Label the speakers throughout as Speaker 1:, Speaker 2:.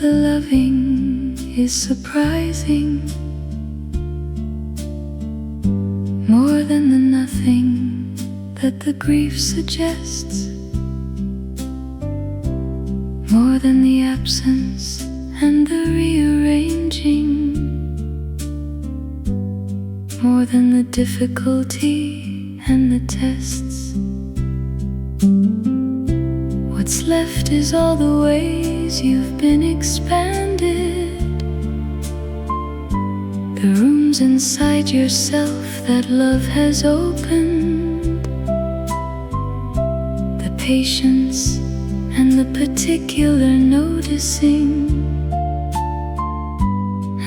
Speaker 1: the loving is surprising, more than the nothing that the grief suggests, more than the absence and the rearranging, more than the difficulty and the tests. What's left is all the ways you've been expanded, the rooms inside yourself that love has opened, the patience and the particular noticing,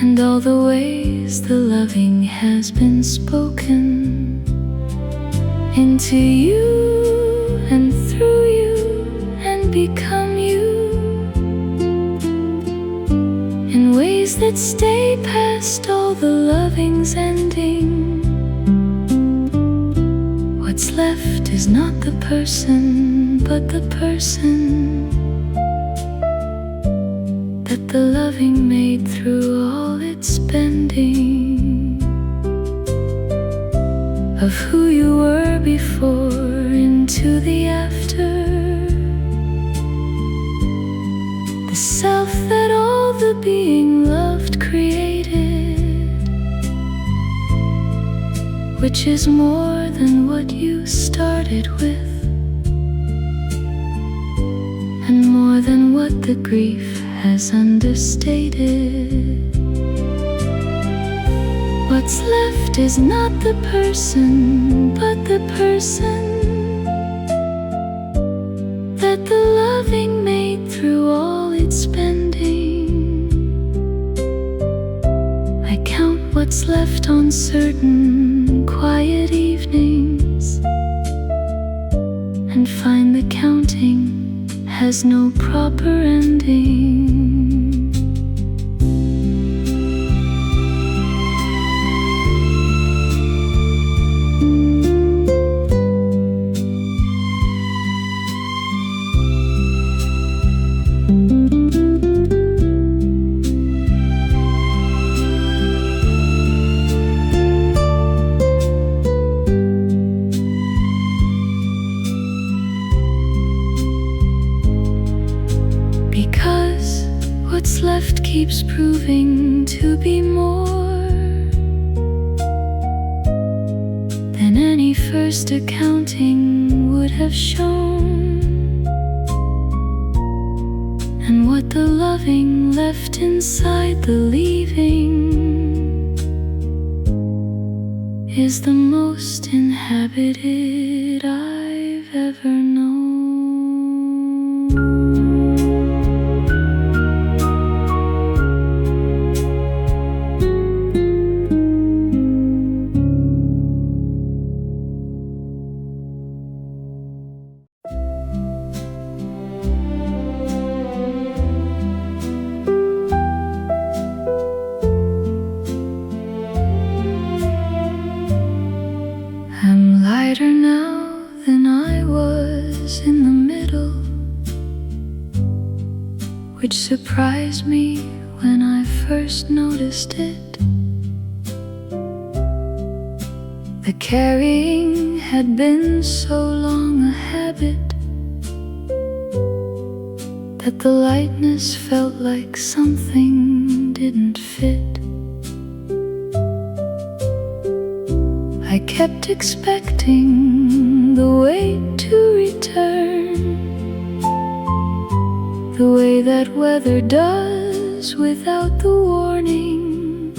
Speaker 1: and all the ways the loving has been spoken into you and through you and become you, in ways that stay past all the loving's ending. What's left is not the person, but the person that the loving made through all its bending, of who you were before into the after, the self that all the being loved created, which is more than what you started with, and more than what the grief has understated. What's left is not the person, but the person that the loving made through all its bending. I count what's left on certain quiet evenings, and find the counting has no proper ending. Because what's left keeps proving to be more than any first accounting would have shown, and what the loving left inside the leaving is the most inhabited I've ever known. I'm lighter now than I was in the middle, which surprised me when I first noticed it. The carrying had been so long a habit that the lightness felt like something didn't fit. I kept expecting the weight to return, the way that weather does without the warning,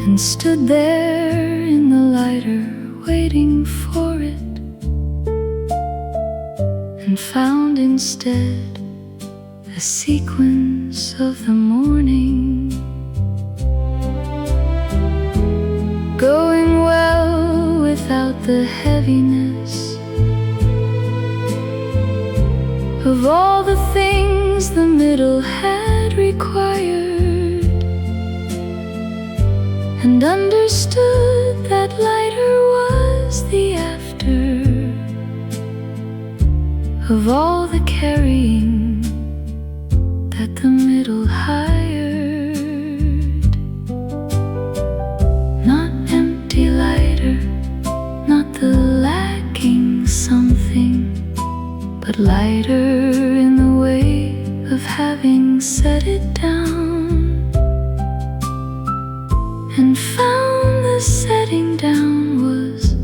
Speaker 1: and stood there in the lighter waiting for it, and found instead a sequence of the morning, going well without the heaviness of all the things the middle had required, and understood that lighter was the after of all the carrying having set it down, and found the setting down was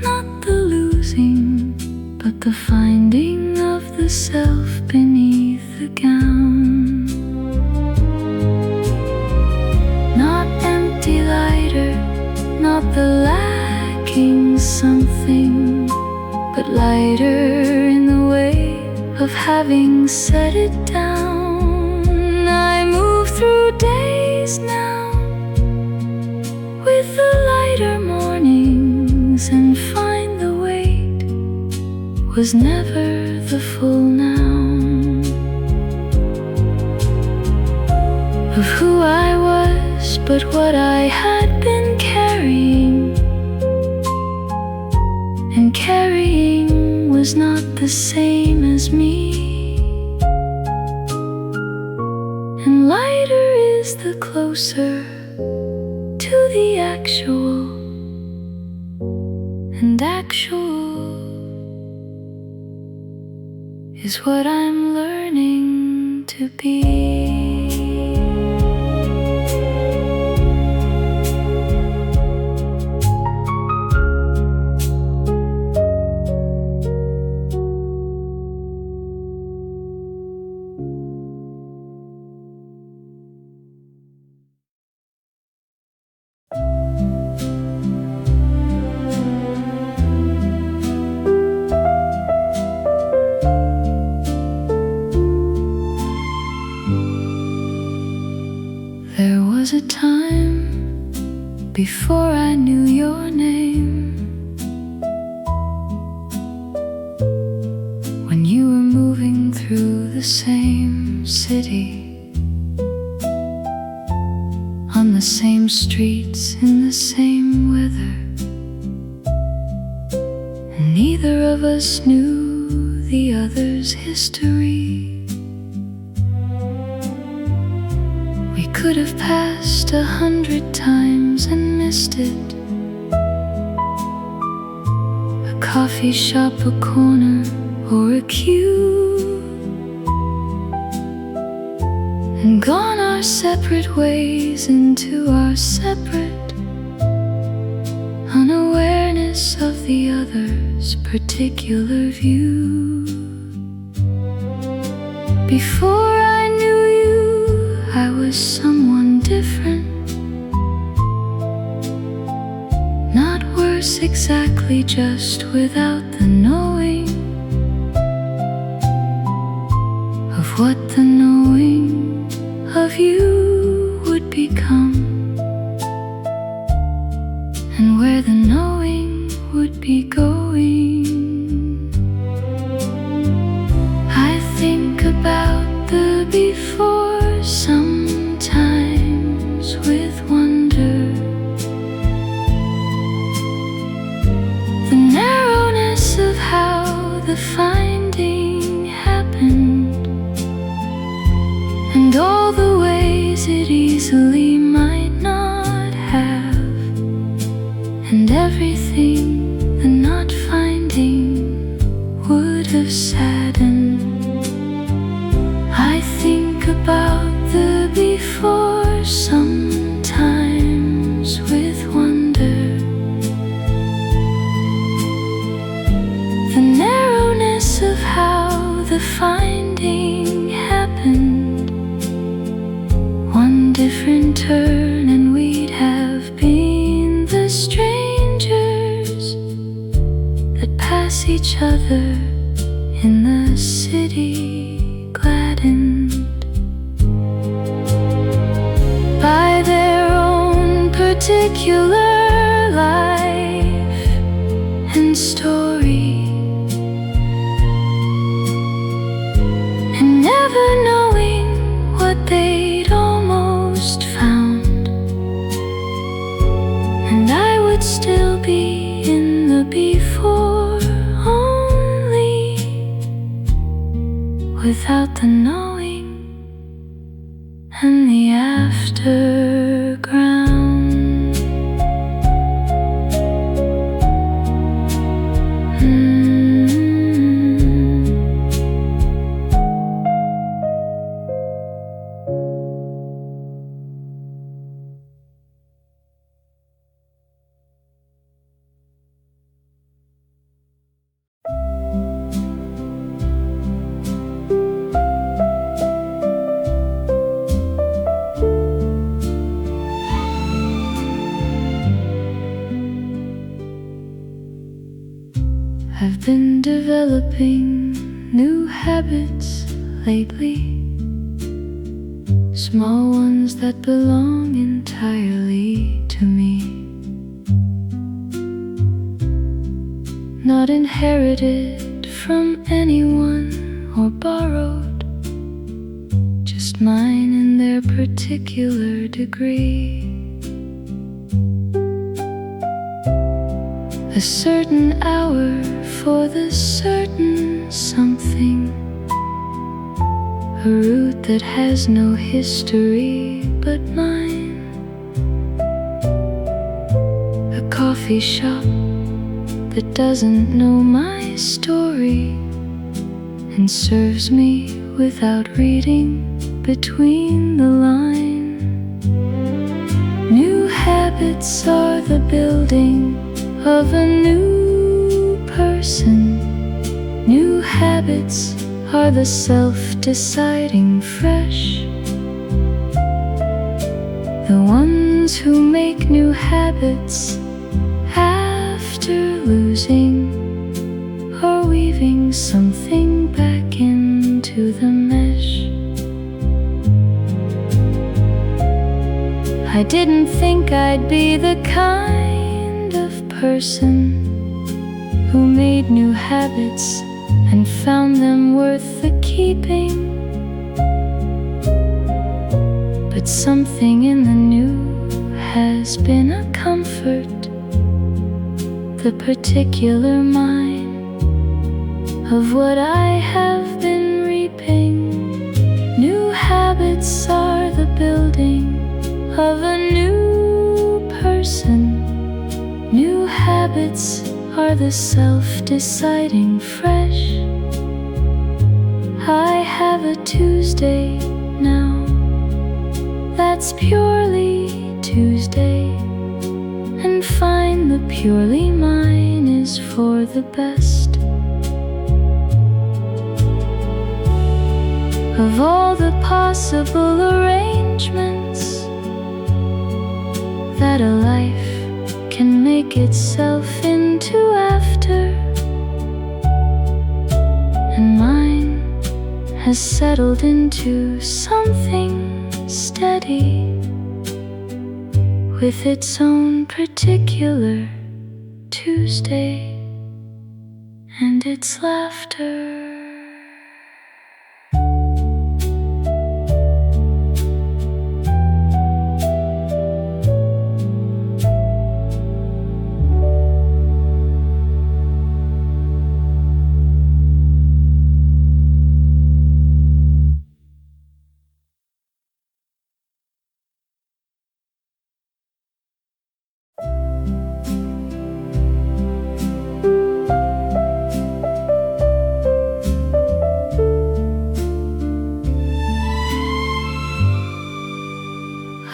Speaker 1: not the losing, but the finding of the self beneath the gown. Not empty lighter, not the lacking something, but lighter in the way of having set it down. I move through days now with the lighter mornings, and find the weight was never the full noun of who I was, but what I had been carrying. And carrying was not the same as me. And lighter is the closer to the actual, and actual is what I'm learning to be. There was a time before I knew your name, when you were moving through the same city, on the same streets, in the same weather, and neither of us knew the other's history. Could have passed 100 times and missed it. A coffee shop, a corner, or a queue, and gone our separate ways into our separate unawareness of the other's particular view. Before I knew you, I was someone different, not worse exactly, just without the knowing of what the knowing of you would become, and where the knowing would be going. I think about the before sometimes with wonder, the narrowness of how the finding happened, and all the ways it easily might not have, and everything the not finding would have saddened. I think about the before sometimes with wonder, the narrowness of how the finding happened. One different turn and we'd have been the strangers that pass each other in the city, gladdened by their own particular life and story, and never knowing what they'd almost found, and I would still be in the before only, without the knowing and the afterground. developing new habits lately, small ones that belong entirely to me, not inherited from anyone or borrowed, just mine in their particular degree. A certain hour for the certain something, a route that has no history but mine, a coffee shop that doesn't know my story and serves me without reading between the lines. New habits are the building of a new person. New habits are the self-deciding fresh, the ones who make new habits after losing or weaving something back into the mesh. I didn't think I'd be the kind of person who made new habits and found them worth the keeping, but something in the new has been a comfort, the particular mine of what I have been reaping. New habits are the building of a new person. New habits are the self-deciding fresh. I have a Tuesday now that's purely Tuesday, and find the purely mine is for the best. Of all the possible arrangements that a life can make itself into after, and mine has settled into something steady with its own particular Tuesday and its laughter.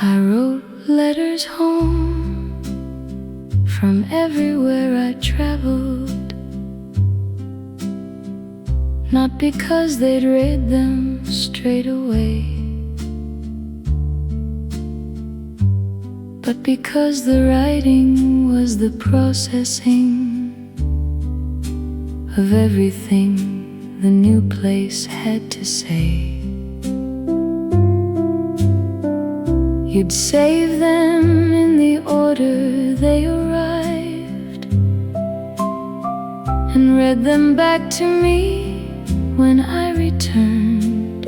Speaker 1: I wrote letters home from everywhere I traveled, not because they'd read them straight away, but because the writing was the processing of everything the new place had to say. You'd save them in the order they arrived and read them back to me when I returned,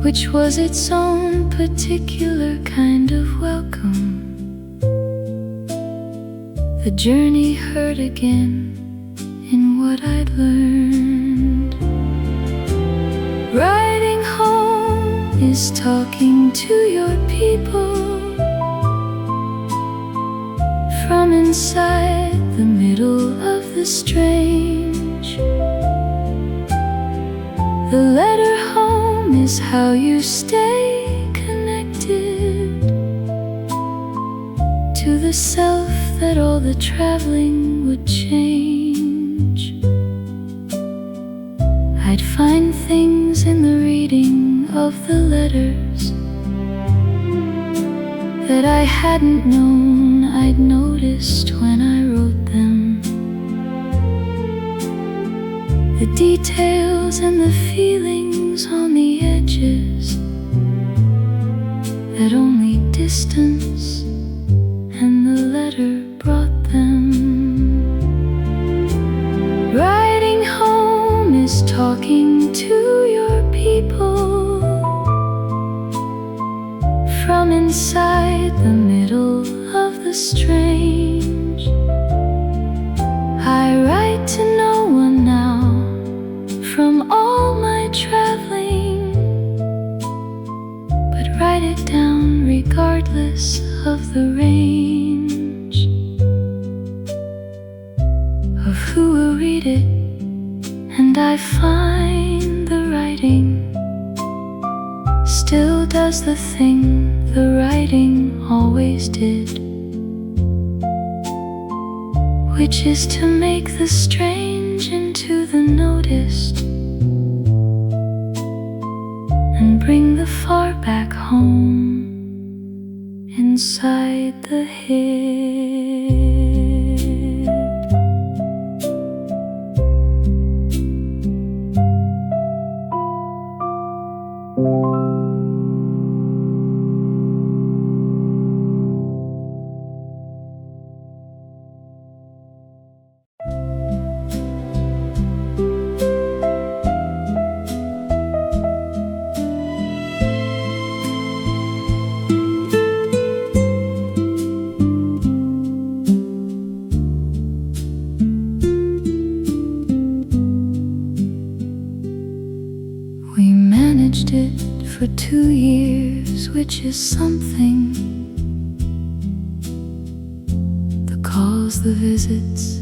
Speaker 1: which was its own particular kind of welcome. The journey hurt again in what I'd learned. Writing home is talking to your people from inside the middle of the strange. The letter home is how you stay connected to the self that all the traveling would change. I'd find things in the reading of the letters that I hadn't known I'd noticed when I wrote them. the details and the feelings on the edges that only distance and the letter brought them. Writing home is talking to your people from inside the middle of the strange. I write to no one now from all my traveling, but write it down regardless of the range of who will read it, and I find the writing still does the thing the writing always did, which is to make the strange into the noticed and bring the far back home inside the head. It for 2 years, which is something. The calls, the visits,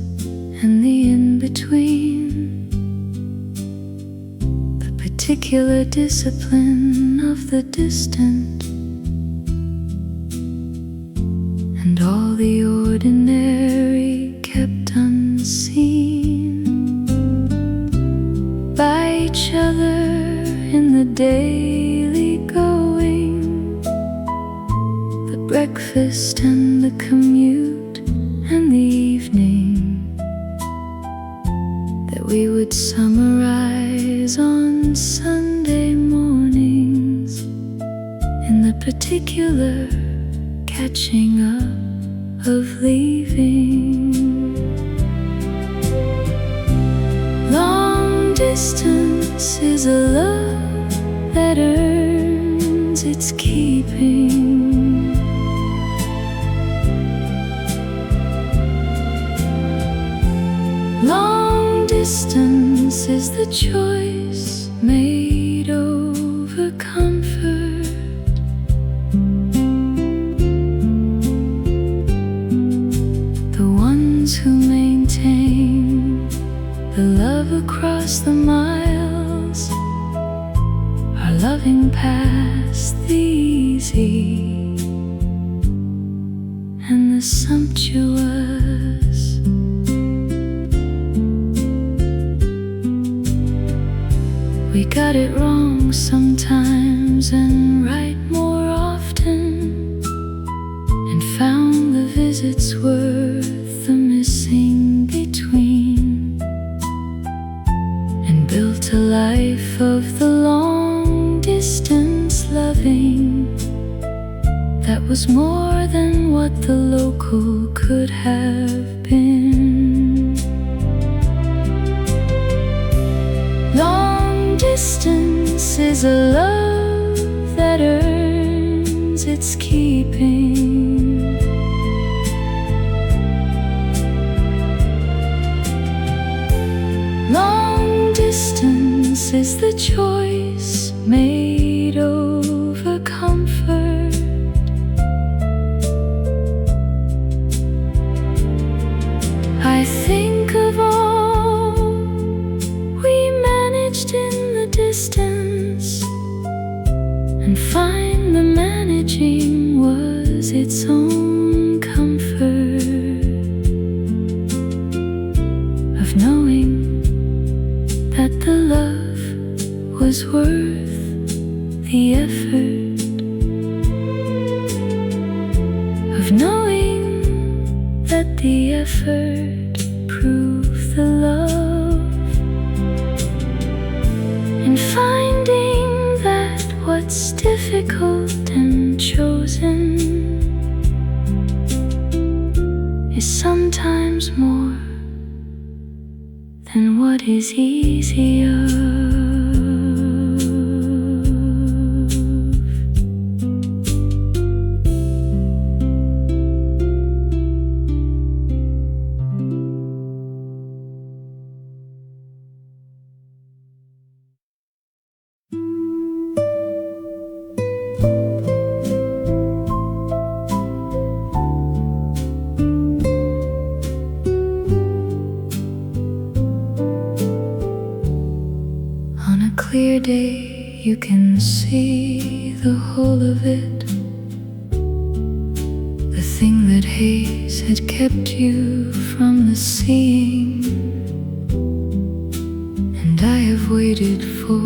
Speaker 1: and the in-between. The particular discipline of the distant, and all the ordinary kept unseen by each other in the daily going, the breakfast and the commute and the evening that we would summarize on Sunday mornings in the particular catching up of leaving. Long distance is a love that earns its keeping. Long distance is the choice made over comfort. The ones who maintain the love across the miles are loving past the easy and the sumptuous. We got it wrong sometimes and right more often, and found the visits worth the missing between, and built a life of the long distance loving that was more than what the local could have been. Long distance is a love that earns its keeping. Long distance is the choice made over comfort. I think of all we managed in the distance, and find the managing was its own comfort of knowing that the love was worth the effort, of knowing that the effort proved the love. what's difficult and chosen is sometimes more than what is easier. Clear day, you can see the whole of it. The thing that haze had kept you from the seeing. And I have waited for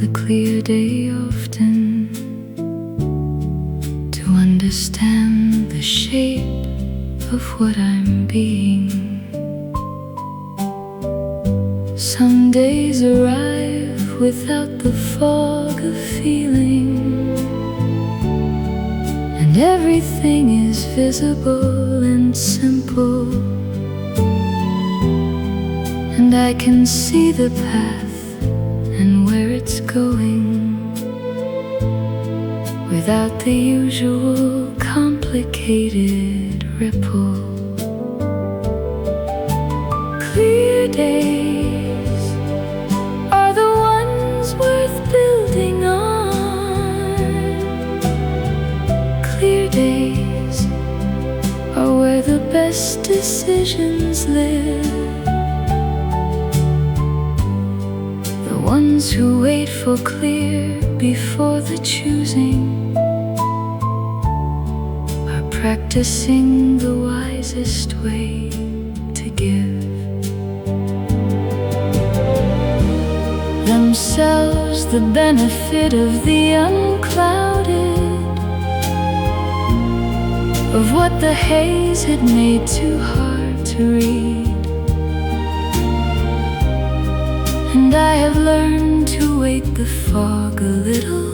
Speaker 1: the clear day often to understand the shape of what I'm being. Some days arrive without the fog of feeling, and everything is visible and simple, and I can see the path and where it's going without the usual complicated ripple. Clear days worth building on. Clear days are where the best decisions live. The ones who wait for clear before the choosing are practicing the wisest way to give themselves the benefit of the unclouded, of what the haze had made too hard to read. And I have learned to wait the fog a little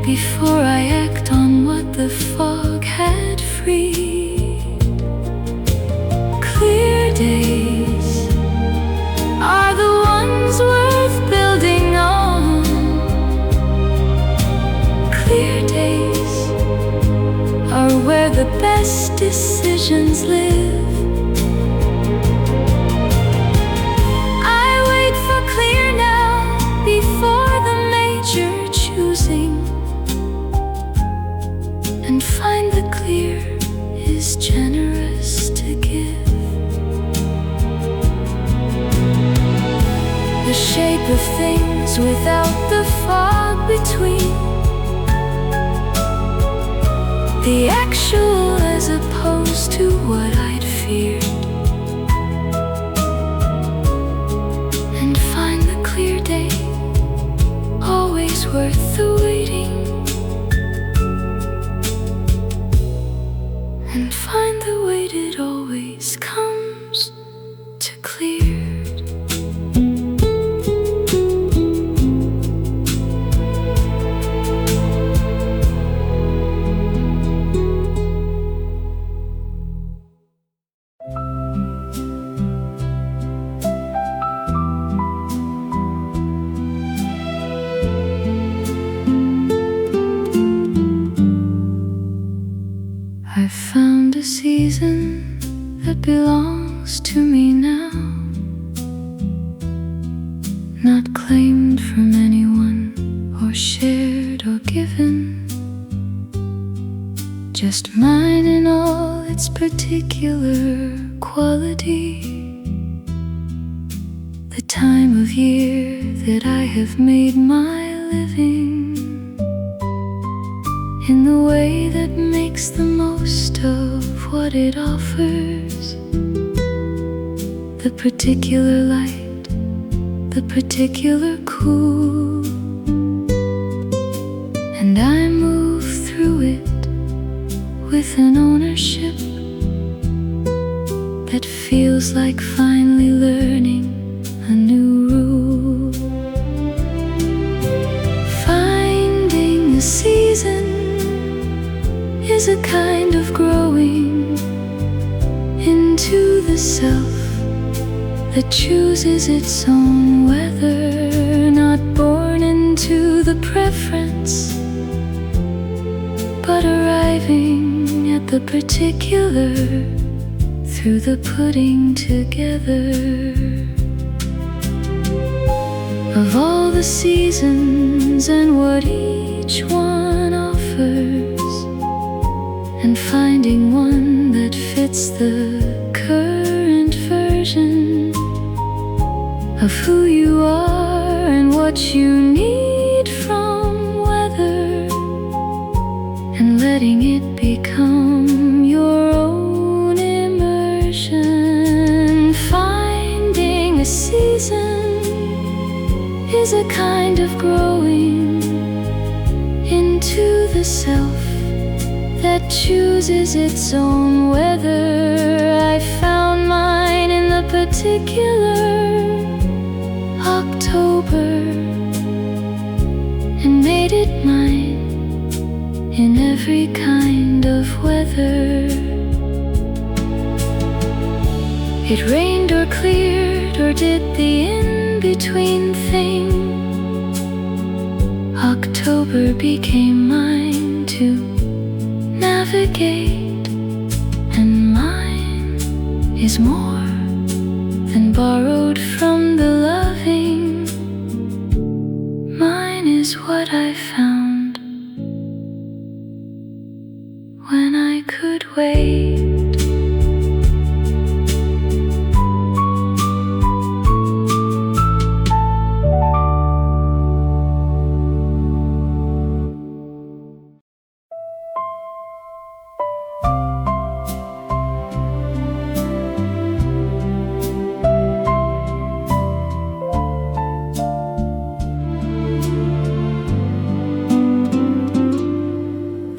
Speaker 1: before I act on what the fog had freed. Clear days are the ones worth building on. Clear days are where the best decisions live. I wait for clear now before the major choosing, and find the clear is generous to give. The shape of things without the fog between, the actual as opposed to what I'd feared, and find the clear day always worth the waiting, and find the waited always comes to clear. I found a season that belongs to me now, not claimed from anyone or shared or given, just mine in all its particular quality. The time of year that I have made my living, in the way that makes the most of what it offers. The particular light, the particular cool, and I move through it with an ownership that feels like finally learning a new rule. a season is a kind of growing into the self that chooses its own weather, not born into the preference, but arriving at the particular through the putting together of all the seasons and what each one offers, and finding one that fits the current version of who you are and what you need from weather, and letting it become your own immersion. Finding a season is a kind of growing into the self that chooses its own weather. I found mine in the particular October and made it mine in every kind of weather. It rained or cleared or did the in-between thing. October became mine to navigate, and mine is more than borrowed from the loving. Mine is what I found when I could wait.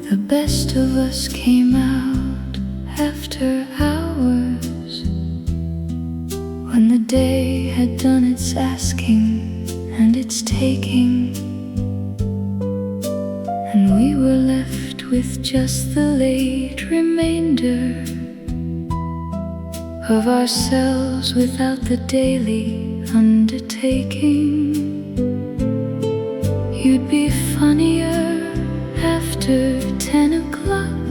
Speaker 1: The best of us came out after hours, when the day had done its asking and its taking, and we were left with just the late remainder of ourselves without the daily undertaking. You'd be funnier after 10 o'clock,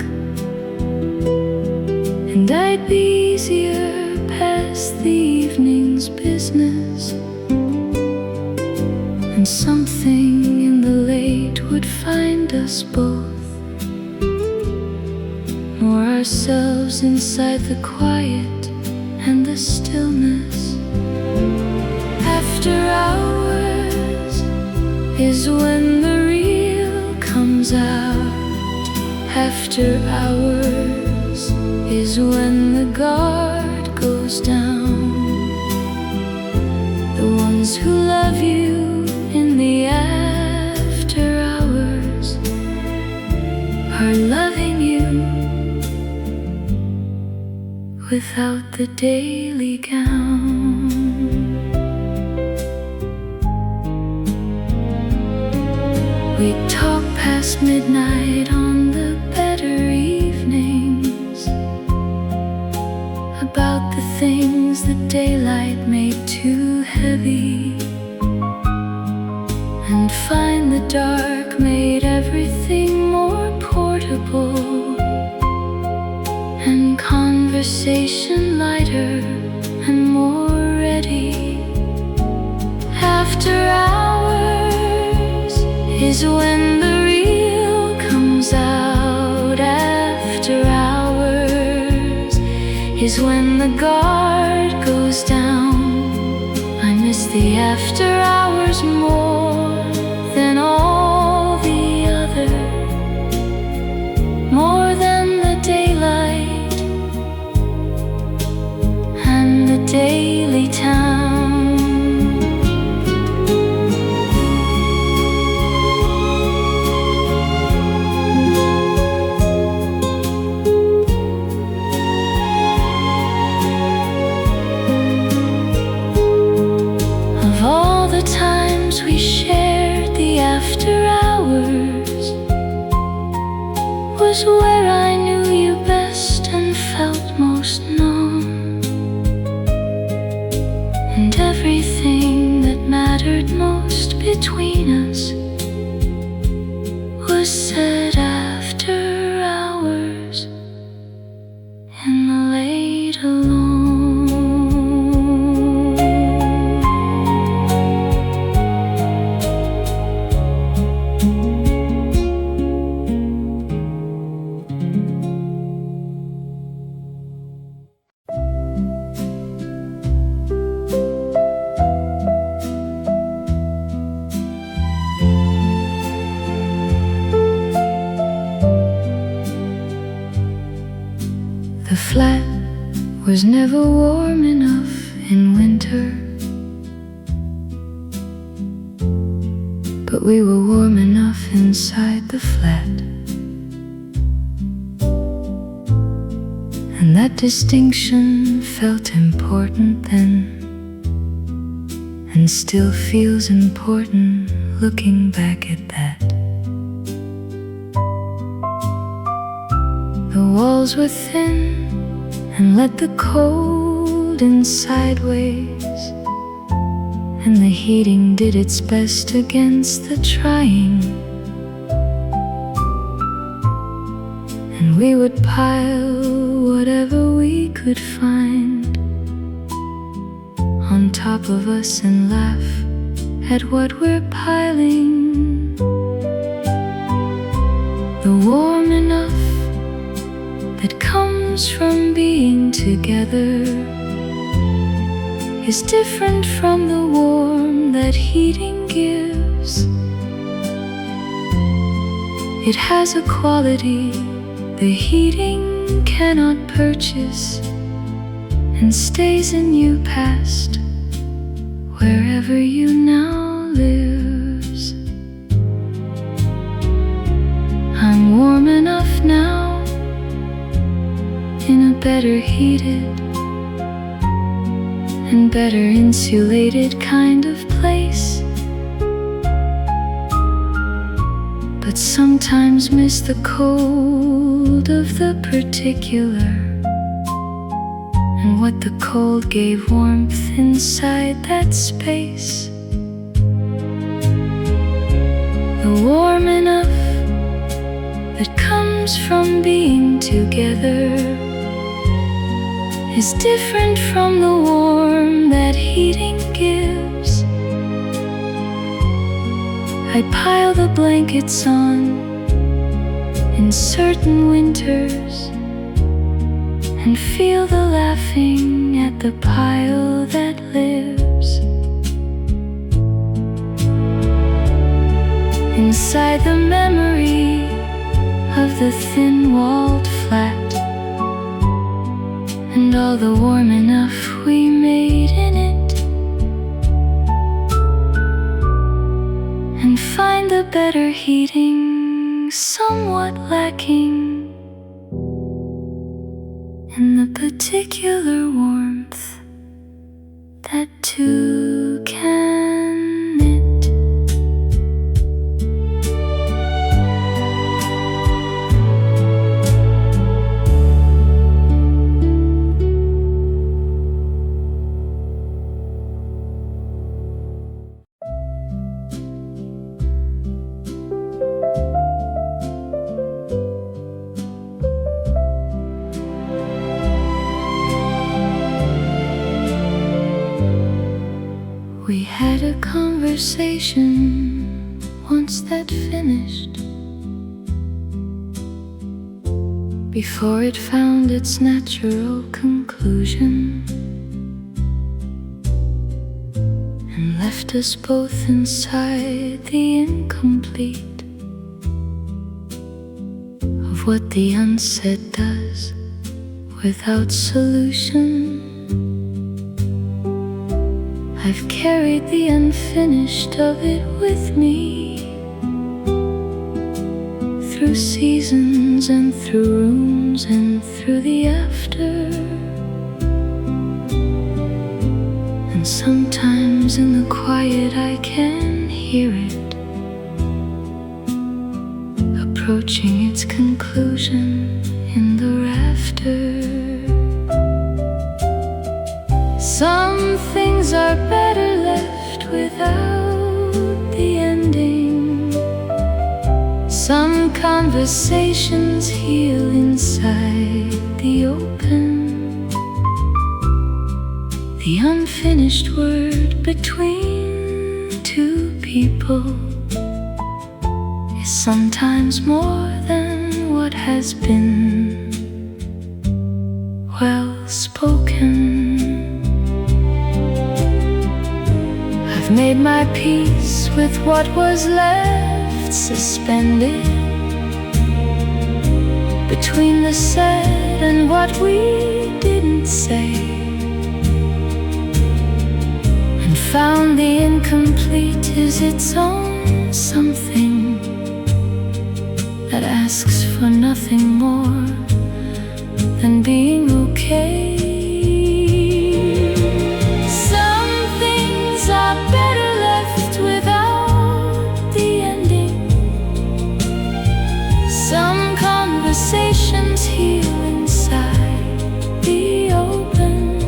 Speaker 1: and I'd be easier past the evening's business, and something in the late would find us both more ourselves inside the quiet and the stillness. After hours is when the real comes out. After hours is when the guard goes down. The ones who love you in the after hours are loving you without the daily gown. We talk past midnight on the better evenings about the things that daylight made too heavy, and find the dark made everything more portable, and conversation lighter and more ready. After hours is when the real comes out. After hours is when the guard goes down. I miss the after hours more than all the other, more than the daylight between us was said after hours in the late alone. The flat was never warm enough in winter, but we were warm enough inside the flat. And that distinction felt important then, and still feels important looking back at that. The walls were thin and let the cold in sideways, and the heating did its best against the trying. And we would pile whatever we could find on top of us and laugh at what we're piling. The warm enough that comes from being together is different from the warmth that heating gives. It has a quality the heating cannot purchase, and stays in you past wherever you now lives. I'm warm enough now in a better heated and better insulated kind of place, but sometimes miss the cold of the particular and what the cold gave warmth inside that space. The warm enough that comes from being together is different from the warmth that heating gives. I pile the blankets on in certain winters and feel the laughing at the pile that lives. Inside the memory of the thin-walled flat and all the warm enough we made in it, and find the better heating somewhat lacking in the particular warmth that two can knit. We had a conversation once that finished before it found its natural conclusion and left us both inside the incomplete of what the unsaid does without solution. I've carried the unfinished of it with me through seasons and through rooms and through the after. And sometimes in the quiet I can hear it approaching its conclusion in the rafter. Some things are better left without the conversations heal inside the open. The unfinished word between two people is sometimes more than what has been well spoken. I've made my peace with what was left suspended between the said and what we didn't say, and found the incomplete is its own something that asks for nothing more than being okay. Some things are better left without the ending. Some conversations heal inside the open.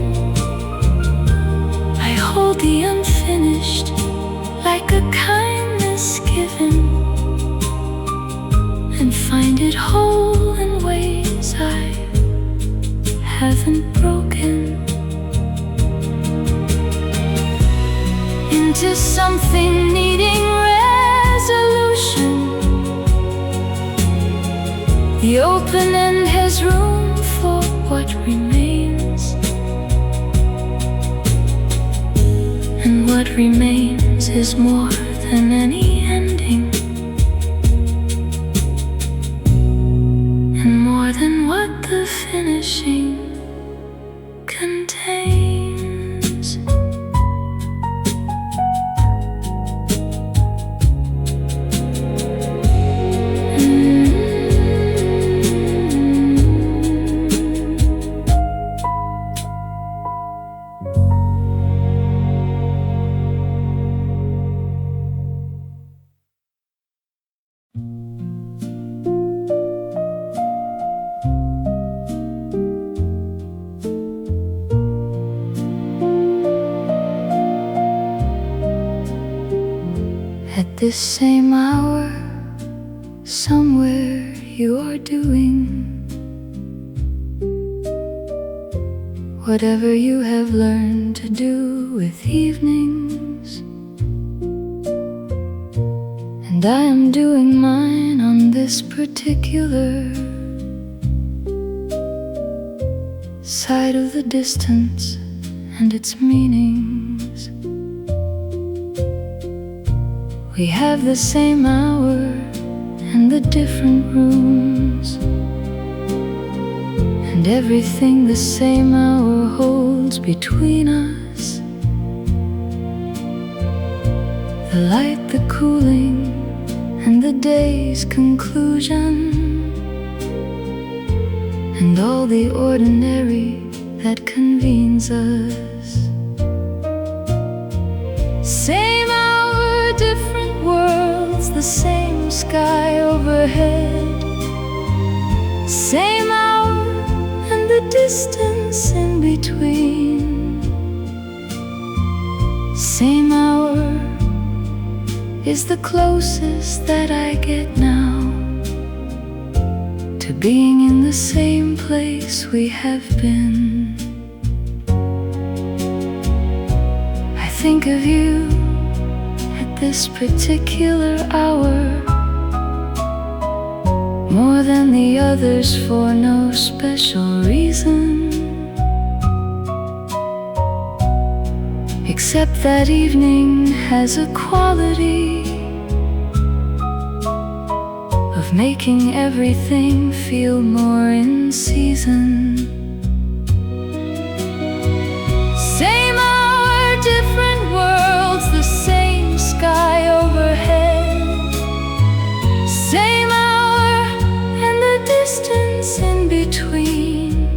Speaker 1: I hold the unfinished like a kindness given, and find it whole in ways I haven't broken into something needing resolution. The open end has room for what remains, and what remains is more than any ending, and more than what the finishing contains. At this same hour, somewhere you are doing whatever you have learned to do with evenings, and I am doing mine on this particular side of the distance and its meanings. We have the same hour and the different rooms, and everything the same hour holds between us. The light, the cooling, and the day's conclusion, and all the ordinary that convenes us. Same hour, different worlds, the same sky overhead. Same hour and the distance in between. Same hour is the closest that I get now to being in the same place we have been. I think of you at this particular hour more than the others for no special reason, except that evening has a quality of making everything feel more in season. Same hour, different worlds, the same sky overhead. Same hour and the distance in between.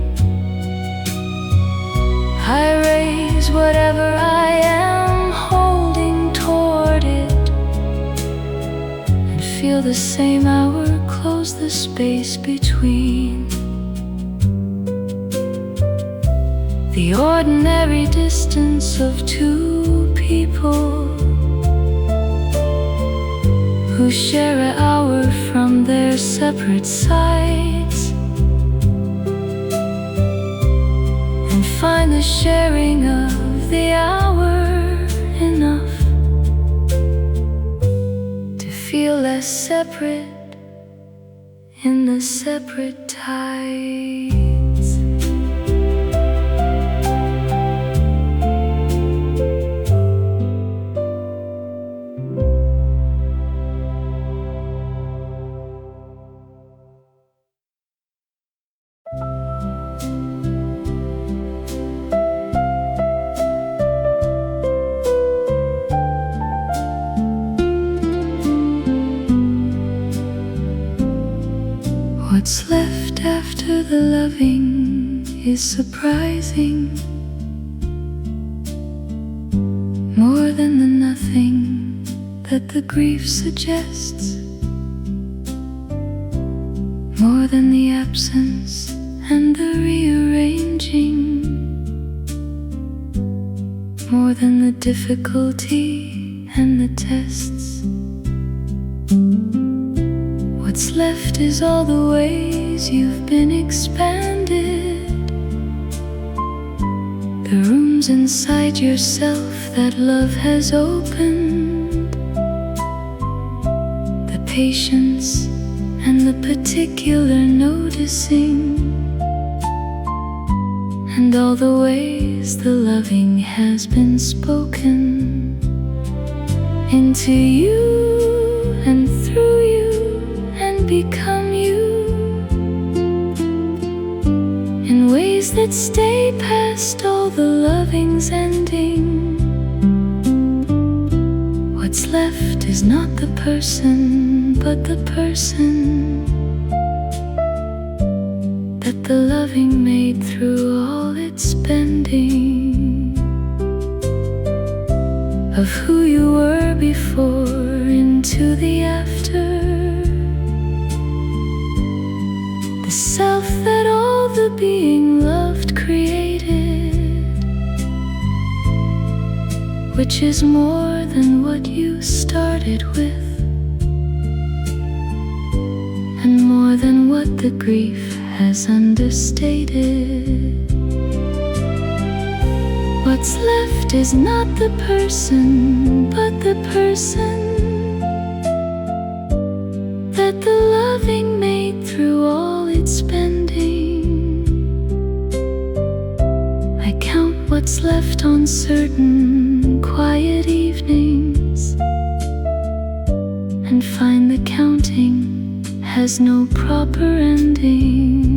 Speaker 1: I raise whatever I am holding toward it, and feel the same hour close the space between. The ordinary distance of two people who share an hour from their separate sides and find the sharing of the hour enough to feel less separate in the separate tides. What's left after the loving is surprising, more than the nothing that the grief suggests, more than the absence and the rearranging, more than the difficulty and the tests. What's left is all the ways you've been expanded, the rooms inside yourself that love has opened, the patience and the particular noticing, and all the ways the loving has been spoken into you and through you and become you in ways that stay past all the loving's ending. What's left is not the person, but the person that the loving made through all its bending, of who you were before into the after, the self that all the being loved created, which is more than what you started with, and more than what the grief has understated. What's left is not the person, but the person that the loving made through all its bending. I count what's left on certain quiet evenings and find the counting has no proper ending.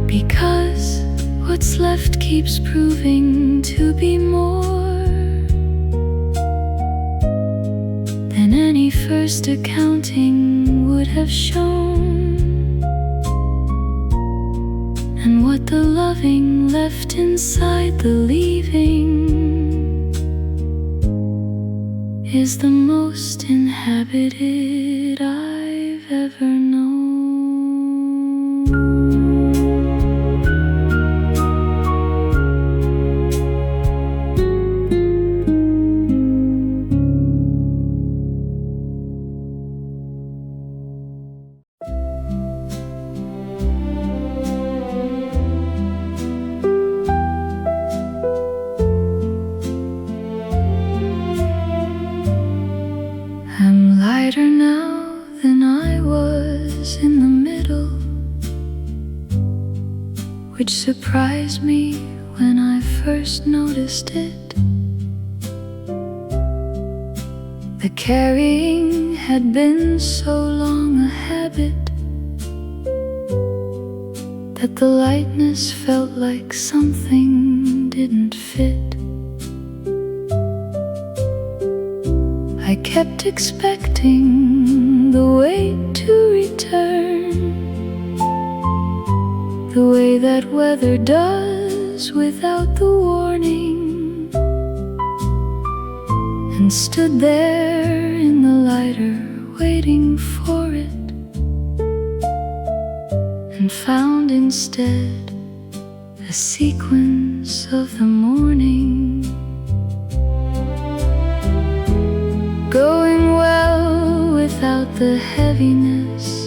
Speaker 1: Because what's left keeps proving to be more than any first accounting would have shown. And what the loving left inside the leaving is the most inhabited I've ever known. I'm lighter now than I was in the middle, which surprised me when I first noticed it. The carrying had been so long a habit that the lightness felt like something didn't fit. I kept expecting the weight to return, that weather does without the warning, and stood there in the lighter waiting for it, and found instead a sequence of the morning, going well without the heaviness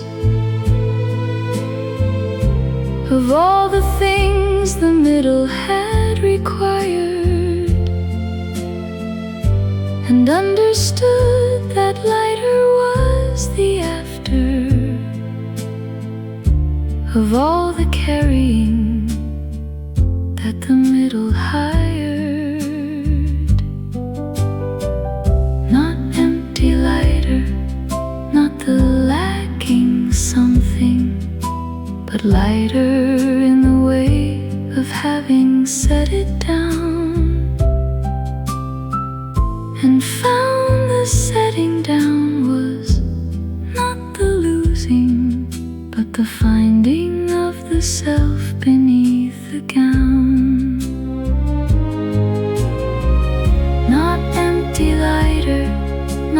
Speaker 1: of all the things the middle had required, and understood that lighter was the after of all the carrying that the middle hired. Not empty lighter, not the lacking something, but lighter in the way of having set it down, and found the setting down was not the losing, but the finding of the self beneath the gown. Not empty lighter,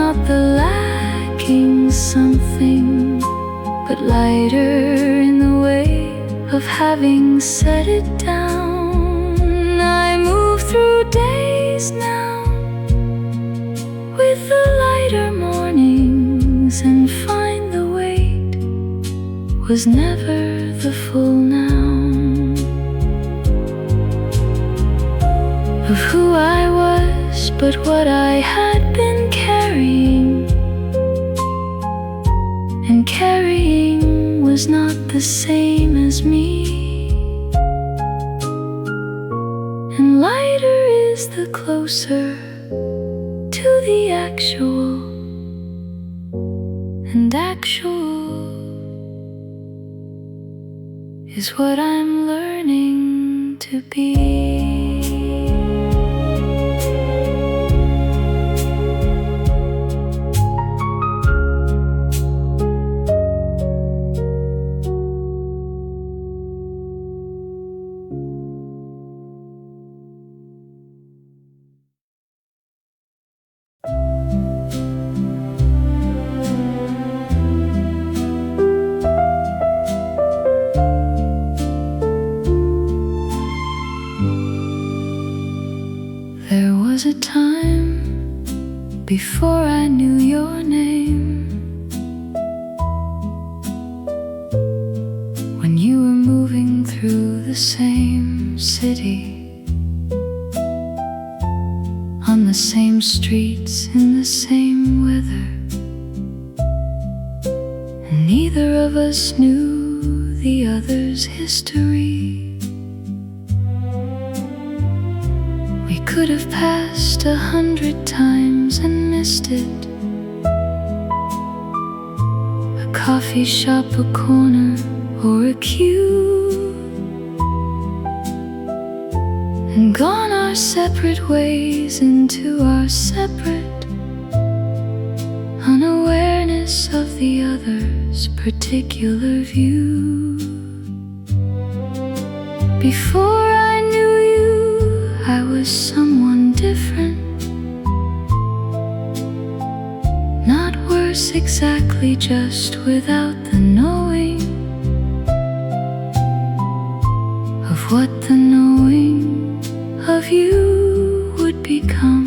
Speaker 1: not the lacking something, but lighter in the way of having set it down. I move through days now with the lighter mornings, and find the weight was never the full noun of who I was, but what I had been carrying, and carrying was not the same as me. And lighter is the closer to the actual, and actual is what I'm learning to be. There was a time before I knew your name, when you were moving through the same city, on the same streets, in the same weather, and neither of us knew the other's history. Could have passed 100 times and missed it. A coffee shop, a corner, or a queue, and gone our separate ways into our separate unawareness of the other's particular view. Before I knew you, I was someone different, not worse exactly, just without the knowing of what the knowing of you would become,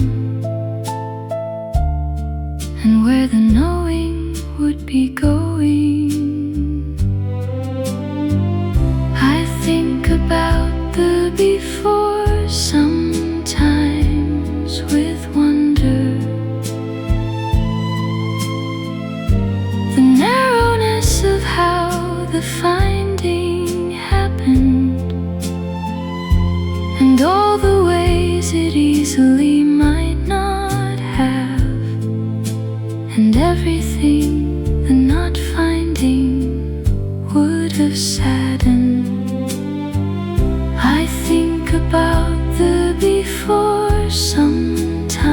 Speaker 1: and where the knowing would be going. I think about the before sometimes with wonder, the narrowness of how the finding happened, and all the ways it easily might not have, and everything the not finding would have saddened. I think about the before sometimes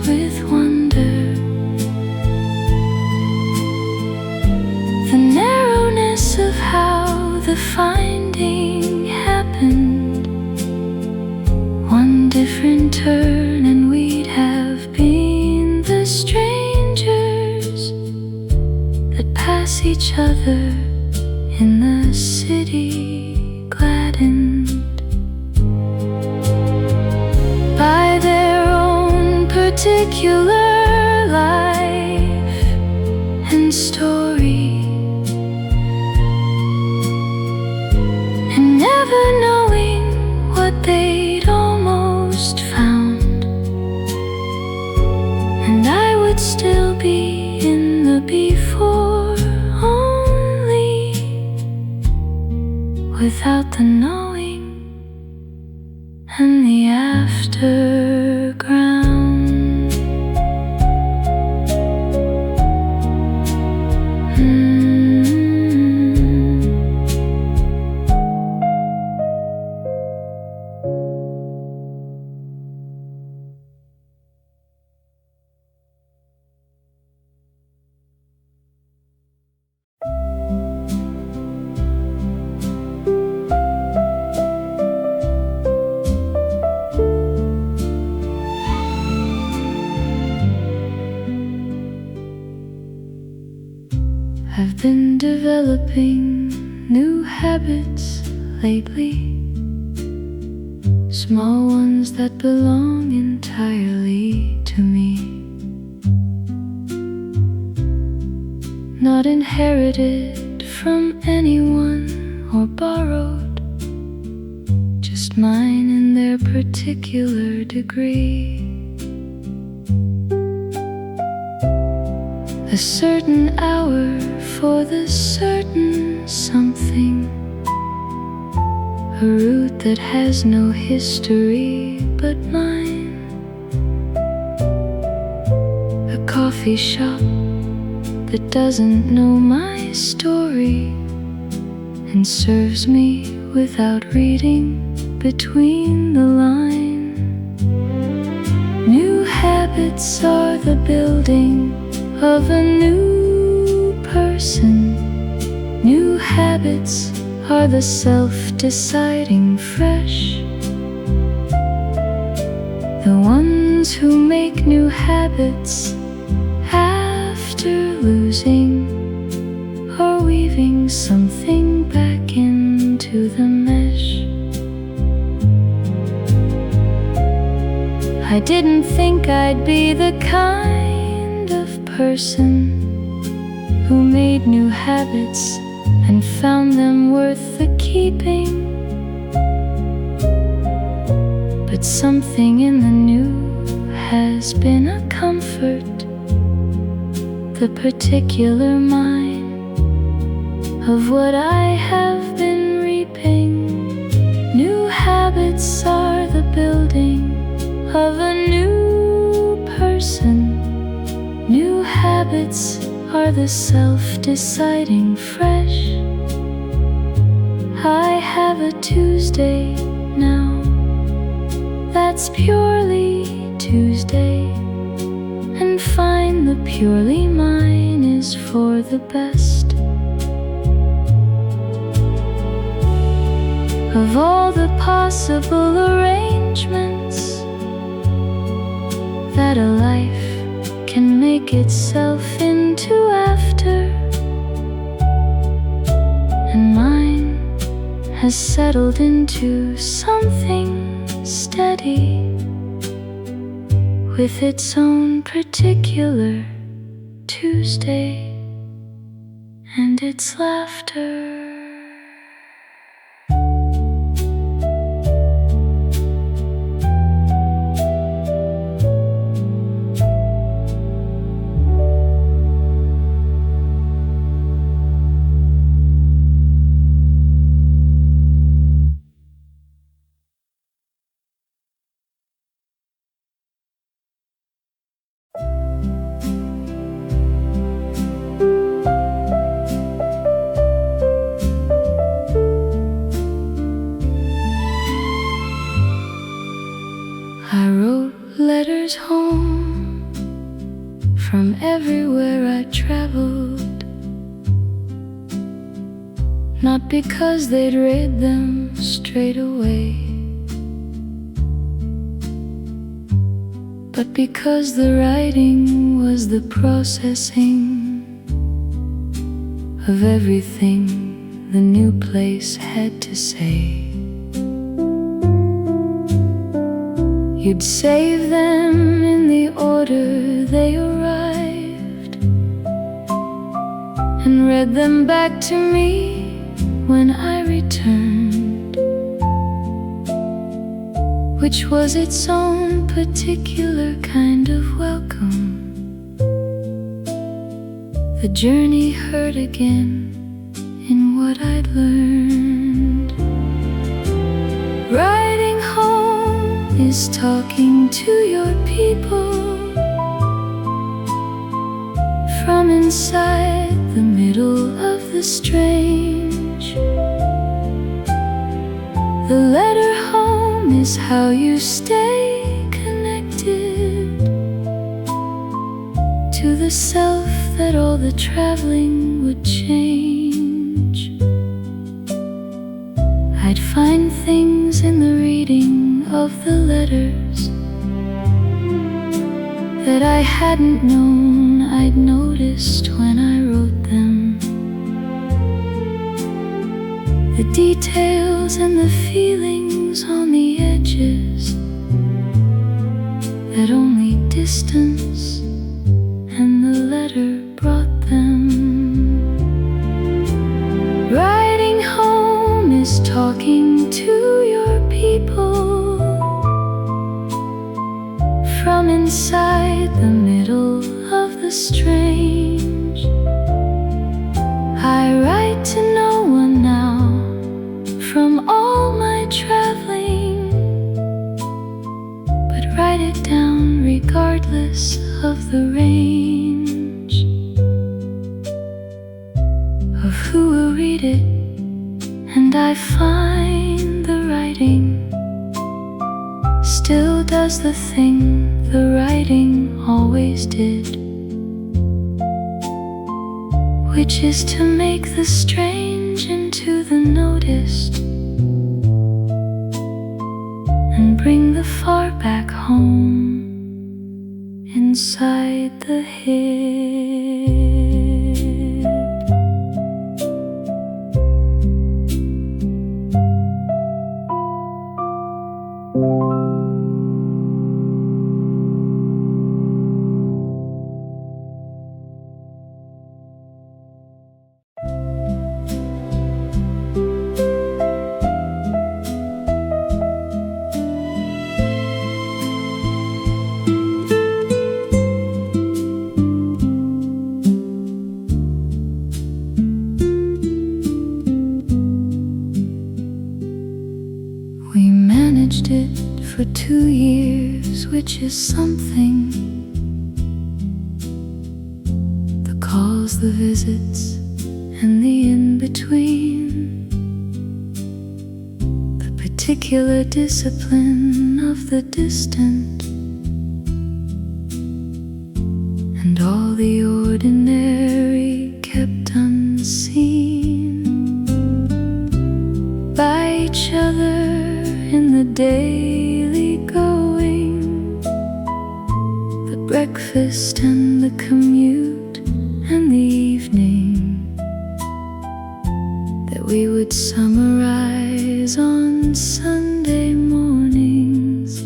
Speaker 1: with wonder, the narrowness of how the finding happened. One different turn and we'd have been the strangers that pass each other in the city, gladdened by their own particular life and story, and never knowing what they'd almost found. And I would still be in the before only, without the knowing and the afterground. I've been developing new habits lately, small ones that belong entirely to me, not inherited from anyone or borrowed, just mine in their particular degree. A certain hour for the certain something, a route that has no history but mine, a coffee shop that doesn't know my story and serves me without reading between the lines. New habits are the building of a new person. New habits are the self-deciding fresh, the ones who make new habits after losing or weaving something back into the mesh. I didn't think I'd be the kind of person who made new habits and found them worth the keeping. But something in the new has been a comfort, the particular mine of what I have been reaping. New habits are the building of a new person. New habits are the self-deciding fresh. I have a Tuesday now that's purely Tuesday, and find the purely mine is for the best. Of all the possible arrangements that a life can make itself into after, and mine has settled into something steady with its own particular Tuesday and its laughter. not because they'd read them straight away, but because the writing was the processing of everything the new place had to say. You'd save them in the order they arrived and read them back to me when I returned, which was its own particular kind of welcome. The journey hurt again in what I'd learned. Writing home is talking to your people from inside the middle of the strange. The letter home is how you stay connected to the self that all the traveling would change. I'd find things in the reading of the letters that I hadn't known I'd noticed when I wrote them. The details and the feelings on the edges that only distance and the letter brought them. Writing home is talking to your people from inside the middle of the strange. I write to no one now from all my traveling, but write it down regardless of the range of who will read it. And I find the writing still does the thing the writing always did, which is to make the strange into the noticed and bring the far back home inside the head. It for 2 years, which is something. The calls, the visits, and the in-between. The particular discipline of the distant, and all the ordinary kept unseen by each other in the daily going, the breakfast and the commute and the evening that we would summarize on Sunday mornings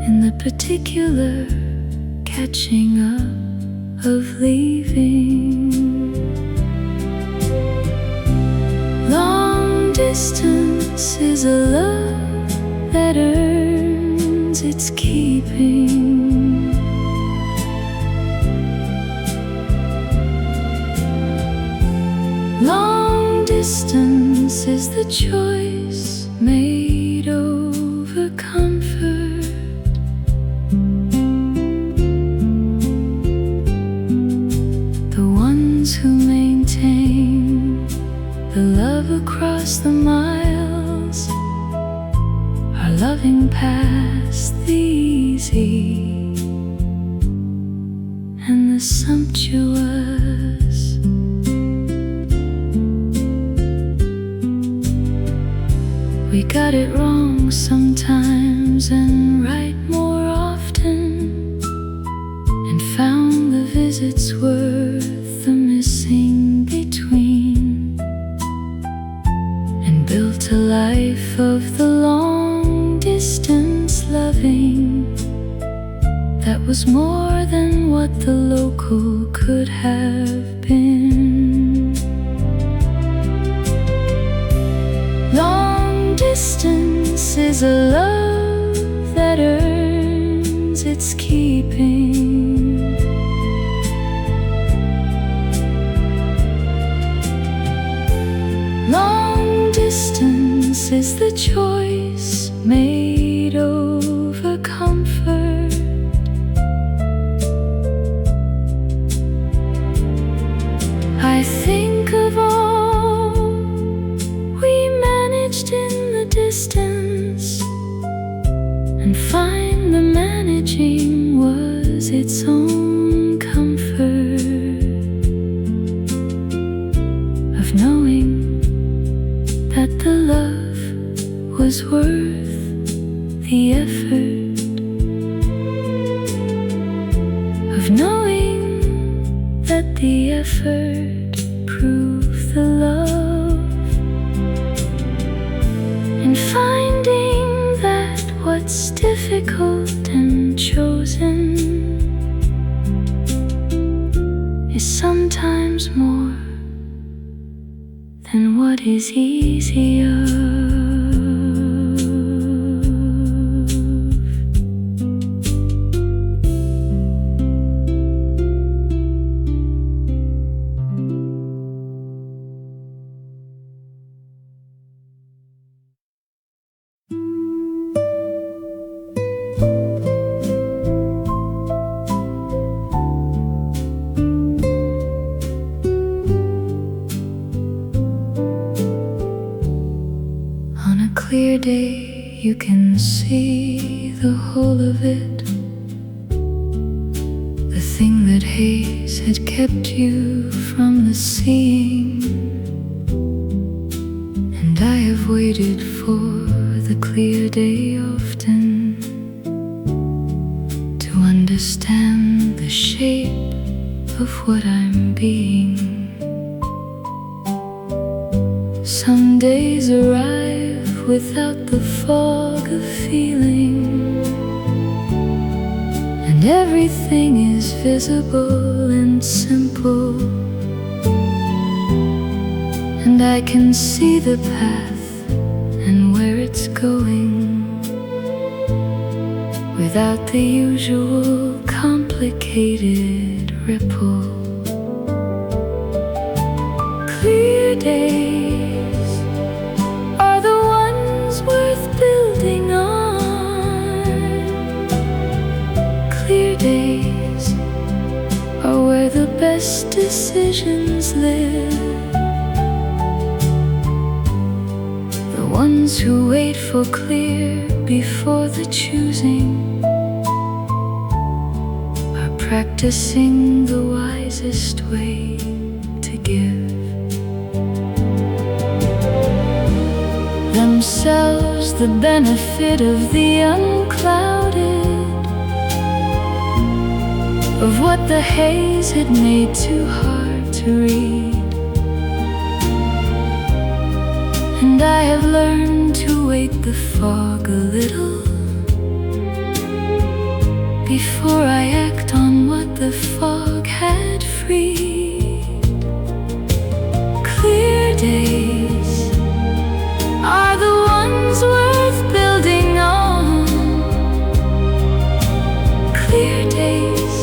Speaker 1: in the particular catching up of leaving. Long distance is a love that earns its keeping. Long distance is the choice made over comfort. The ones who maintain the love across the miles are loving past the easy and the sumptuous. got it wrong sometimes and right more often, and found the visits worth the missing between, and built a life of the long distance loving that was more than what the local could have been. Long distance is a love that earns its keeping. Long distance is the choice made over comfort. I think of all we managed in the distance, and find the managing was its own comfort of knowing that the love was worth the effort, of knowing that the effort proved the love, and finding that what's difficult and chosen is sometimes more than what is easier. Clear day, you can see the whole of it, the thing that haze had kept you from the seeing. And I have waited for the clear day often to understand the shape of what I'm being. Some days arrive without the fog of feeling, and everything is visible and simple, and I can see the path and where it's going without the usual complicated ripple. Clear days worth building on. Clear days are where the best decisions live. The ones who wait for clear before the choosing are practicing the wisest way to give themselves the benefit of the unclouded, of what the haze had made too hard to read. And I have learned to wait the fog a little before I act on what the fog had freed. Clear days are the ones worth building on. Clear days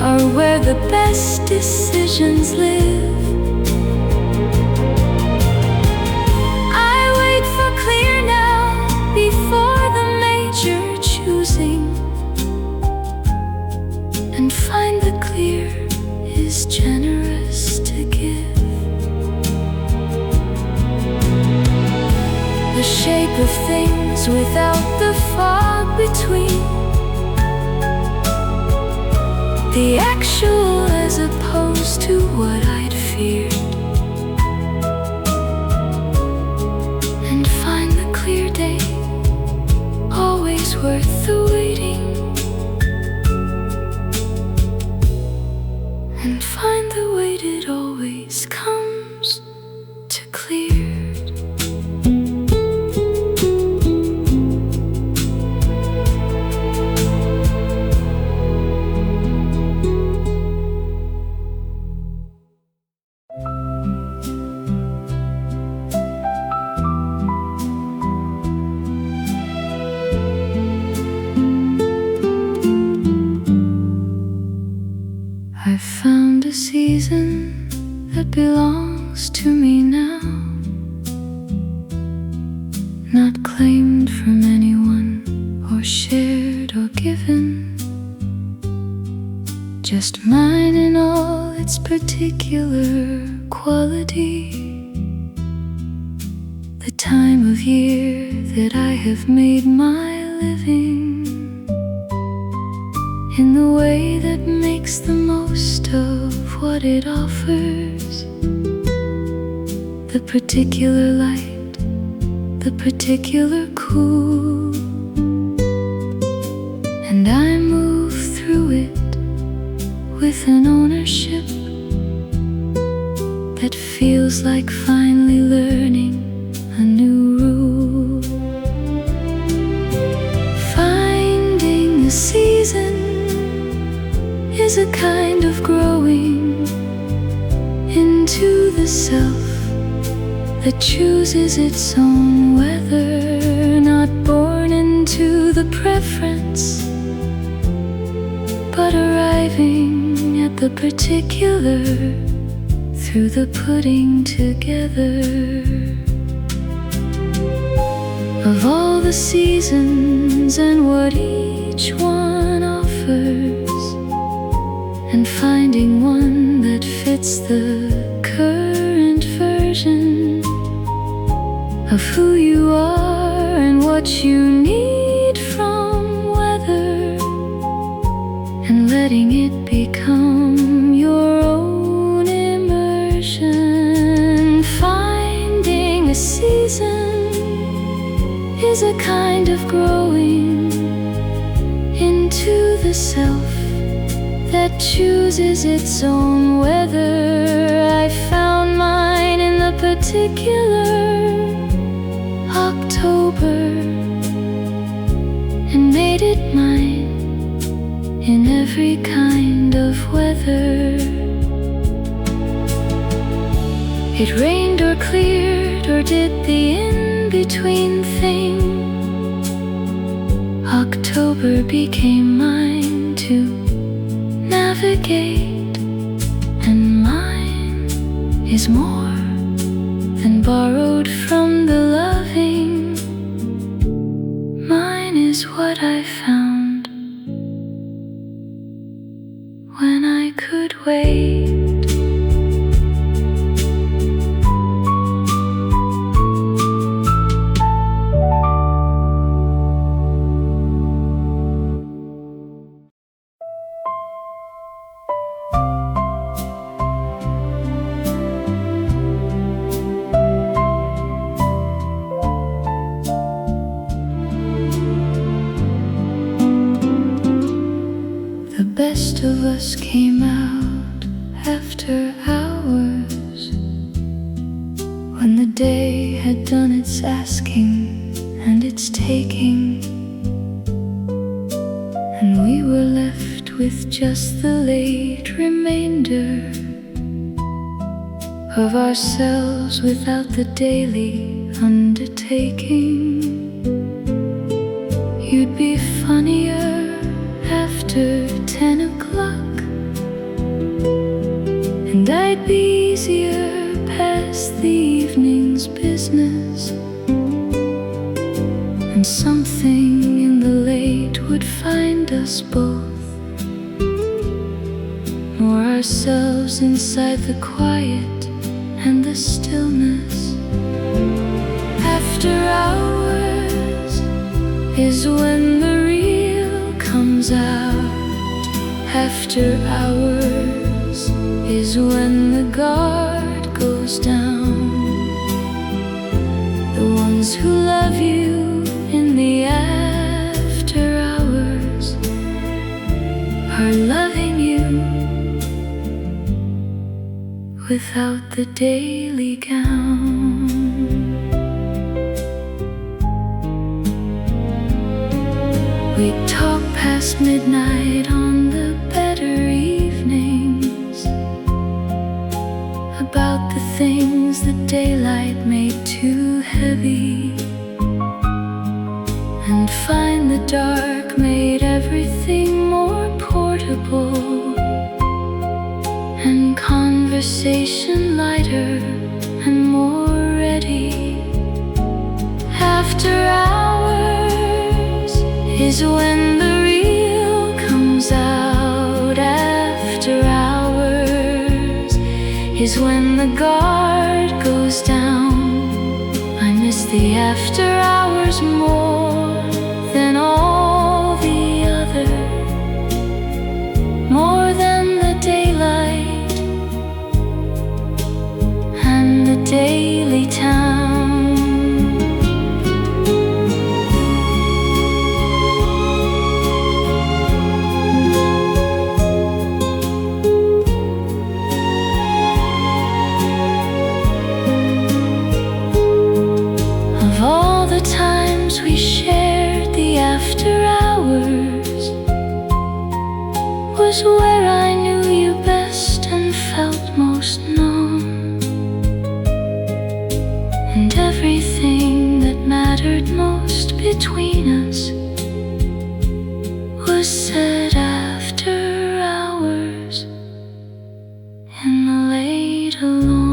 Speaker 1: are where the best decisions live. I wait for clear now before the major choosing, and find the clear is generous to give. The shape of things without the fog between, the actual as opposed to what I'd feared, and find the belongs to me now, not claimed from anyone or shared or given, just mine in all its particular quality. The time of year that I have made my living, in the way that makes the most of what it offers, the particular light, the particular cool, and I move through it with an ownership that feels like finally learning a new rule. Finding the season is a kind of growing into the self that chooses its own weather, not born into the preference, but arriving at the particular through the putting together of all the seasons and what each one offers, and finding one that fits the current version of who you are and what you need from weather, and letting it become your own immersion. Finding a season is a kind of growing into the self that chooses its own weather. I found mine in the particular October and made it mine in every kind of weather. It rained or cleared or did the in-between thing, October became mine to navigate, and mine is more than borrowed from the loving. Mine is what I found when I could wait. The best of us came out after hours, when the day had done its asking and its taking, and we were left with just the late remainder of ourselves without the daily undertaking. You'd be funnier after 10 o'clock, and I'd be easier past the evening's business, and something in the late would find us both more ourselves inside the quiet and the stillness. After hours is when the real comes out. After hours is when the guard goes down. The ones who love you in the after hours are loving you without the daily gown. We talk past midnight on the better evenings about the things that daylight made too heavy, and find the dark made everything more portable, and conversation conversation lighter and more ready. After hours is when the real comes out. After hours is when the guard goes down. I miss the after hours more than all the other, more than the daylight and the daily town. Of all the times we shared, the after hours was where I knew you best and felt most known. And everything that mattered most between us was said after hours in the late alone.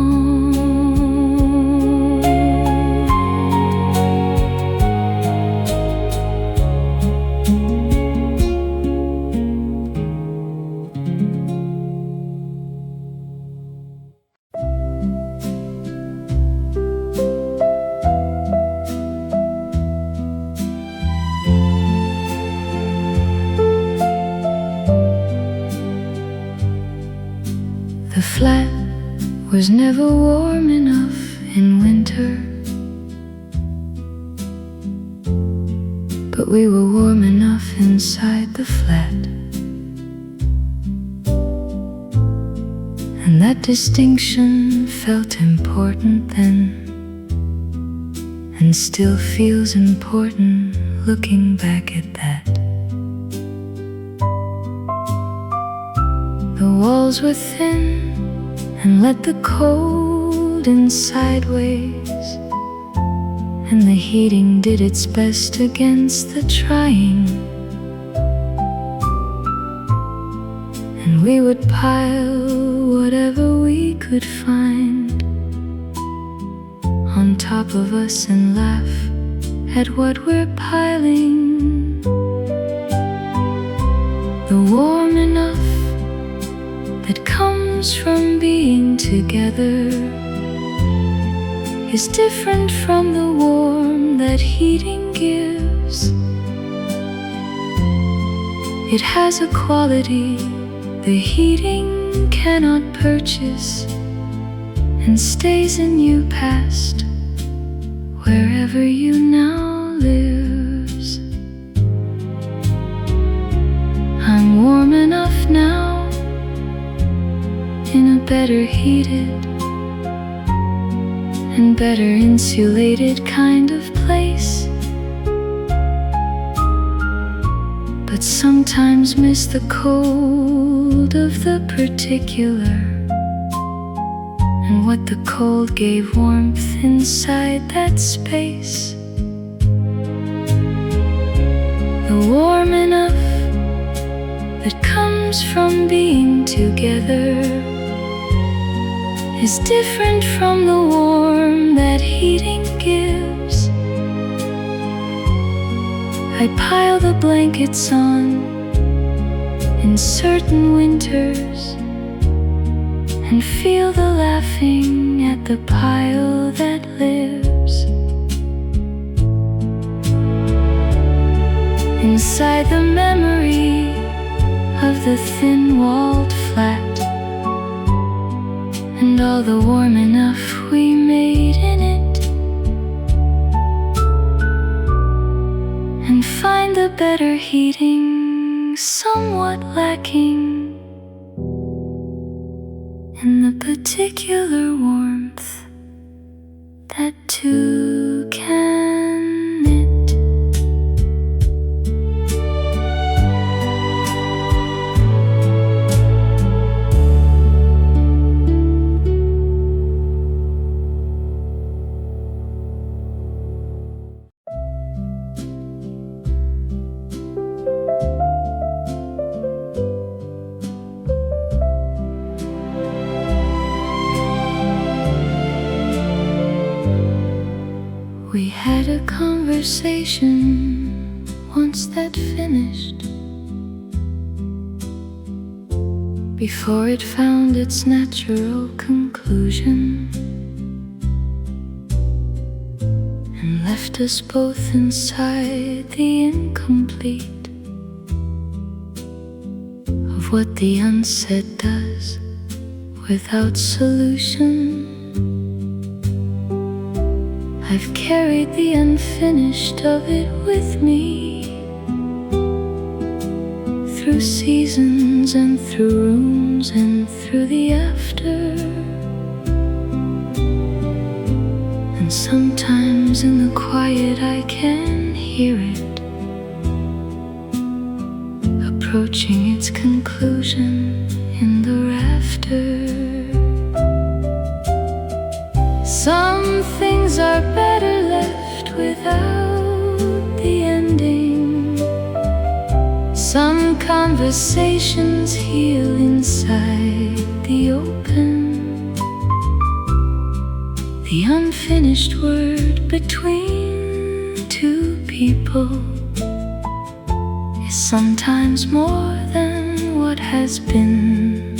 Speaker 1: The flat was never warm enough in winter, but we were warm enough inside the flat. And that distinction felt important then, and still feels important looking back at that. The walls were thin and let the cold in sideways, and the heating did its best against the trying. And we would pile whatever we could find on top of us and laugh at what we're piling. The warm enough that comes from being together is different from the warmth that heating gives. It has a quality the heating cannot purchase, and stays in you past wherever you now lives. I'm warm enough now in a better heated and better insulated kind of place, but sometimes miss the cold of the particular and what the cold gave warmth inside that space. The warm enough that comes from being together is different from the warmth that heating gives. I pile the blankets on in certain winters and feel the laughing at the pile that lives. Inside the memory of the thin-walled flat and all the warm enough we made in it, and find the better heating somewhat lacking in the particular warmth that two can knit. had a conversation once that finished before it found its natural conclusion and left us both inside the incomplete of what the unsaid does without solution. I've carried the unfinished of it with me through seasons and through rooms and through the after. And sometimes in the quiet I can hear it approaching its conclusion in the rafter. Some things are better left without the ending. Some conversations heal inside the open. The unfinished word between two people is sometimes more than what has been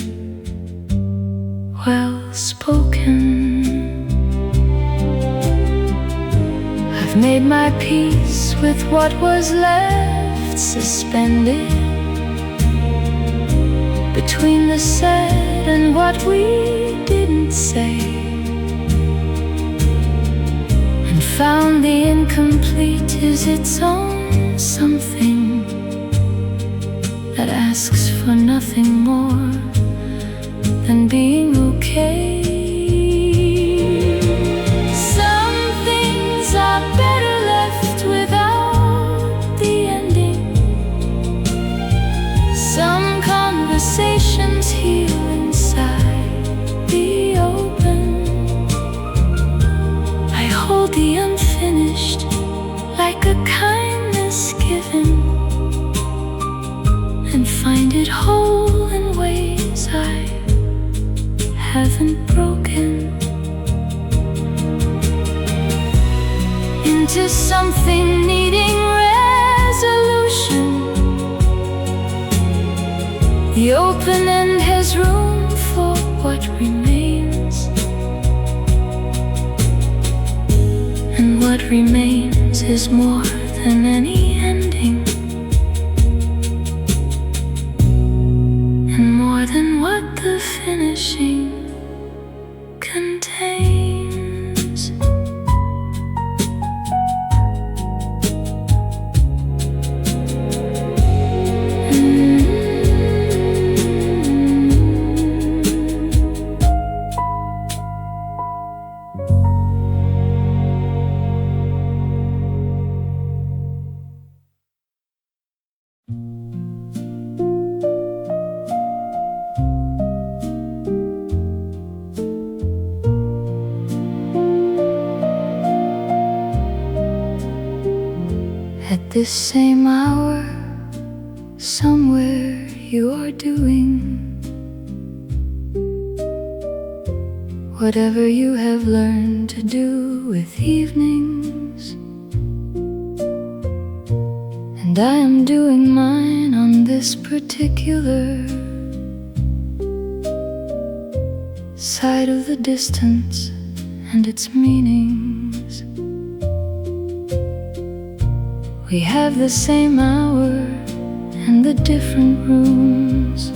Speaker 1: well spoken. I've made my peace with what was left suspended between the said and what we didn't say, and found the incomplete is its own something that asks for nothing more than being okay. Conversations heal inside the open. I hold the unfinished like a kindness given and find it whole in ways I haven't broken into something needing resolution. The open end has room for what remains, and what remains is more than any ending, and more than what the finishing contains. At this same hour, somewhere you are doing whatever you have learned to do with evenings, and I am doing mine on this particular side of the distance and its meanings. We have the same hour and the different rooms,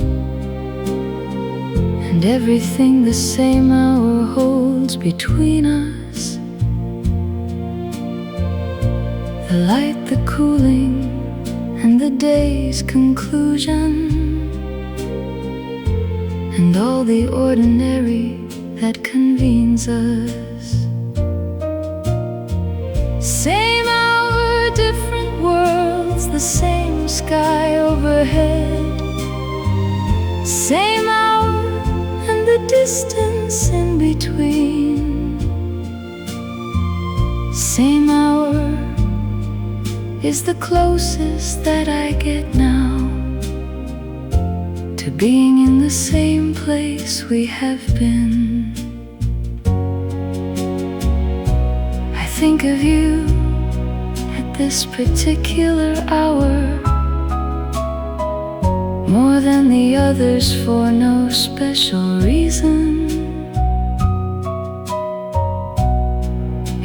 Speaker 1: and everything the same hour holds between us. The light, the cooling, and the day's conclusion, and all the ordinary that convenes us. Same hour, different worlds, the same sky overhead. Same hour and the distance in between. Same hour is the closest that I get now to being in the same place we have been. I think of you this particular hour more than the others for no special reason,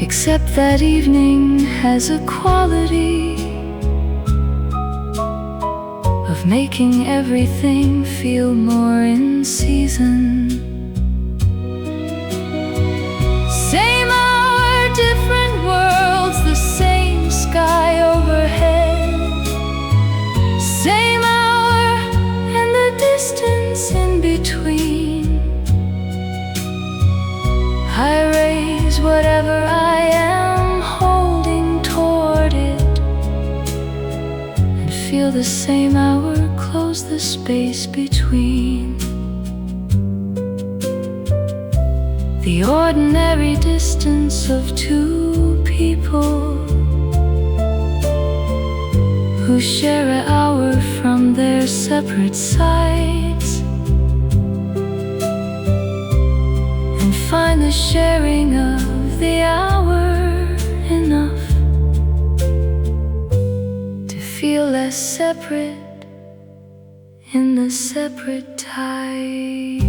Speaker 1: except that evening has a quality of making everything feel more in season. Same hour, different worlds, the same sky overhead. Same hour and the distance in between. I raise whatever I am holding toward it, and feel the same hour close the space between. The ordinary distance of two people who share an hour from their separate sides, and find the sharing of the hour enough to feel less separate in the separate tide.